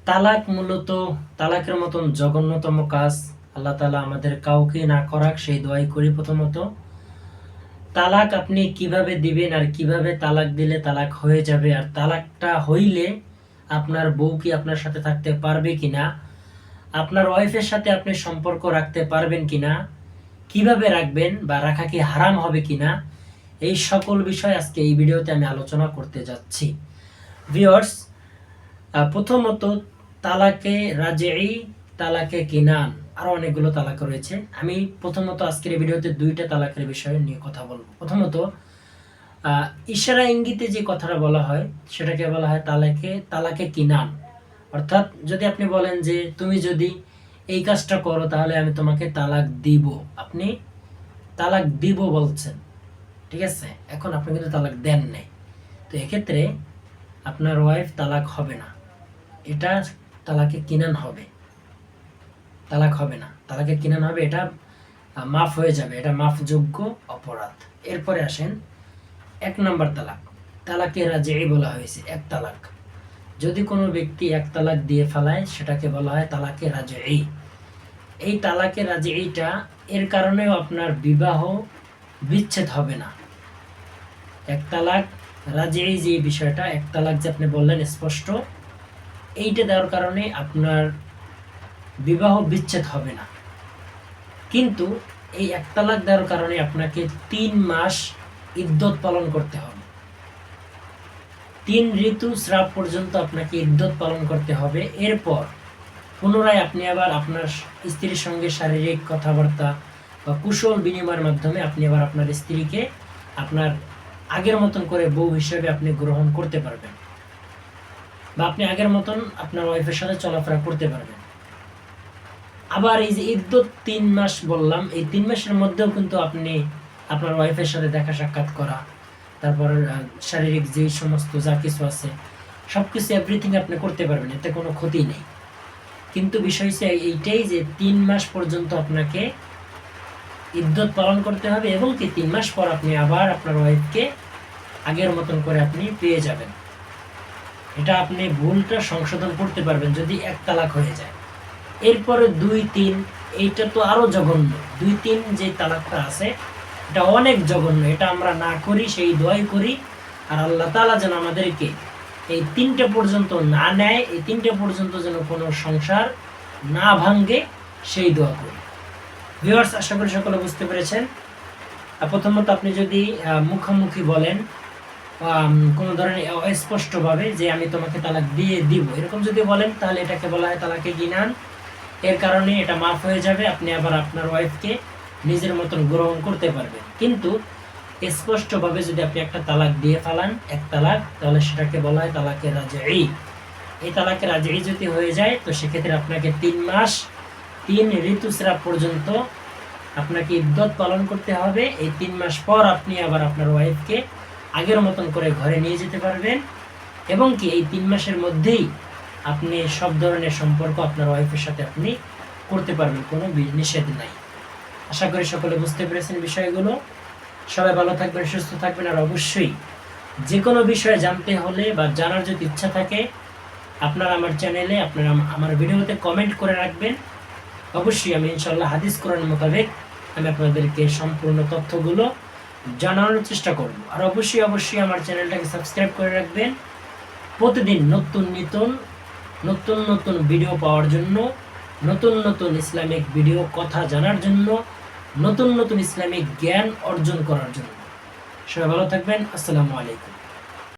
তালাক মূলত তালাকের মতন জঘন্যতম কাজ আল্লাহ তাআলা আমাদের কাউকে না করাক সেই দোয়াই করি। প্রথমত তালাক আপনি কিভাবে দিবেন আর কিভাবে তালাক দিলে তালাক হয়ে যাবে, আর তালাকটা হইলে আপনার বউ কি আপনার সাথে থাকতে পারবে কিনা, আপনার ওয়াইফের সাথে আপনি সম্পর্ক রাখতে পারবেন কিনা, কিভাবে রাখবেন বা রাখা কি হারাম হবে কিনা, এই সকল বিষয় আজকে এই ভিডিওতে আমি আলোচনা করতে যাচ্ছি। ভিউয়ার্স, প্রথমত তালাকে রাজেই, তালাকে কিনান, আরো অনেকগুলো তালাক রয়েছে। আমি প্রথমত আজকের এই ভিডিওতে দুইটা তালাকের বিষয় নিয়ে কথা বলবো। প্রথমত ইশারা ইঙ্গিতে যে কথাটা বলা হয় সেটাকে বলা হয় তালাকে কিনান। অর্থাৎ যদি আপনি বলেন যে তুমি যদি এই কাজটা করো তাহলে আমি তোমাকে তালাক দিব, আপনি তালাক দিব বলছেন, ঠিক আছে? এখন আপনি কিন্তু তালাক দেন নাই, তো এক্ষেত্রে আপনার ওয়াইফ তালাক হবে না, এটা তালাকে কিনান হবে, তালাক হবে না, তালাকে কিনান হবে, এটা মাফ হয়ে যাবে, এটা মাফযোগ্য অপরাধ। এরপরে আসেন 1 নম্বর তালাক। তালাকে রাজিই বলা হয়েছে, এক তালাক। যদি কোনো ব্যক্তি এক তালাক দিয়ে ফেলায় সেটাকে বলা হয় তালাকে রাজিই। এই তালাকে রাজিইটা এর কারণেও আপনার বিবাহ বিচ্ছেদ হবে না। এক তালাক রাজিই যে বিষয়টা, এক তালাক যে আপনি বললেন স্পষ্ট, এইটা দেওয়ার কারণে আপনার বিবাহ বিচ্ছেদ হবে না। কিন্তু এই এক তালাক দেওয়ার কারণে আপনাকে 3 মাস ইদ্যত পালন করতে হবে। 3 ঋতুস্রাব পর্যন্ত আপনাকে ইদ্যত পালন করতে হবে। এরপর পুনরায় আপনি আবার আপনার স্ত্রীর সঙ্গে শারীরিক কথাবার্তা বা কুশল বিনিময়ের মাধ্যমে আপনি আবার আপনার স্ত্রীকে আপনার আগের মতন করে বউ হিসেবে আপনি গ্রহণ করতে পারবেন, বা আপনি আগের মতন আপনার ওয়াইফের সাথে চলাফেরা করতে পারবেন। আবার এই যে ইদ্যত 3 মাস বললাম, এই 3 মাসের মধ্যেও কিন্তু আপনি আপনার ওয়াইফের সাথে দেখা সাক্ষাৎ করা, তারপর শারীরিক যে সমস্ত যা কিছু আছে সবকিছু এভরিথিং আপনি করতে পারবেন, এতে কোনো ক্ষতি নেই। কিন্তু বিষয় হচ্ছে এইটাই যে 3 মাস পর্যন্ত আপনাকে ইদ্যত পালন করতে হবে, এবং কি 3 মাস পর আপনি আবার আপনার ওয়াইফকে আগের মতন করে আপনি পেয়ে যাবেন। এটা আপনি ভুলটা সংশোধন করতে পারবেন যদি এক তালাক হয়ে যায়। এরপরে 2-3, এইটা তো আরো জঘন্য। 2-3 যে তালাকটা আছে এটা অনেক জঘন্য, এটা আমরা না করি সেই দোয়াই করি। আর আল্লাহ তাআলা যেন আমাদেরকে এই 3টে পর্যন্ত না নেয়, এই 3টে পর্যন্ত যেন কোনো সংসার না ভাঙ্গে সেই দোয়া করি। ভিউয়ার্স, আশা করি সকলে বুঝতে পেরেছেন। প্রথমত আপনি যদি মুখোমুখি বলেন কোনো ধরনের স্পষ্টভাবে যে আমি তোমাকে তালাক দিয়ে দিব, এরকম যদি বলেন তাহলে এটাকে বলা হয় তালাকে গিনান। এর কারণে এটা মাফ হয়ে যাবে, আপনি আবার আপনার ওয়াইফকে নিজের মতন গ্রহণ করতে পারবেন। কিন্তু স্পষ্টভাবে যদি আপনি একটা তালাক দিয়ে ফেলান, এক তালাক, তাহলে সেটাকে বলা হয় তালাকে রাজিই। এই তালাকে রাজিই যদি হয়ে যায় তো সেক্ষেত্রে আপনাকে 3 মাস 3 ঋতুস্রাব পর্যন্ত আপনাকে ইদ্যত পালন করতে হবে। এই 3 মাস পর আপনি আবার আপনার ওয়াইফকে আগের মতন করে ঘরে নিয়ে যেতে পারবেন, এবং কি এই 3 মাসের মধ্যেই আপনি সব ধরনের সম্পর্ক আপনার ওয়াইফের সাথে আপনি করতে পারবেন, কোনো নিষেধ নাই। আশা করি সকলে বুঝতে পেরেছেন বিষয়গুলো। সবাই ভালো থাকবেন, সুস্থ থাকবেন। আর অবশ্যই যে কোনো বিষয়ে জানতে হলে বা জানার যদি ইচ্ছা থাকে আপনারা আমার চ্যানেলে আপনারা আমার ভিডিওতে কমেন্ট করে রাখবেন। অবশ্যই আমি ইনশাআল্লাহ হাদিস কোরআন মোতাবেক আমি আপনাদেরকে সম্পূর্ণ তথ্যগুলো জানানোর চেষ্টা করব। আর অবশ্যই আমার চ্যানেলটাকে সাবস্ক্রাইব করে রাখবেন। প্রতিদিন নতুন ভিডিও পাওয়ার জন্য, নতুন ইসলামিক ভিডিও কথা জানার জন্য, নতুন ইসলামিক জ্ঞান অর্জন করার জন্য। সবাই ভালো থাকবেন। আসসালামু আলাইকুম।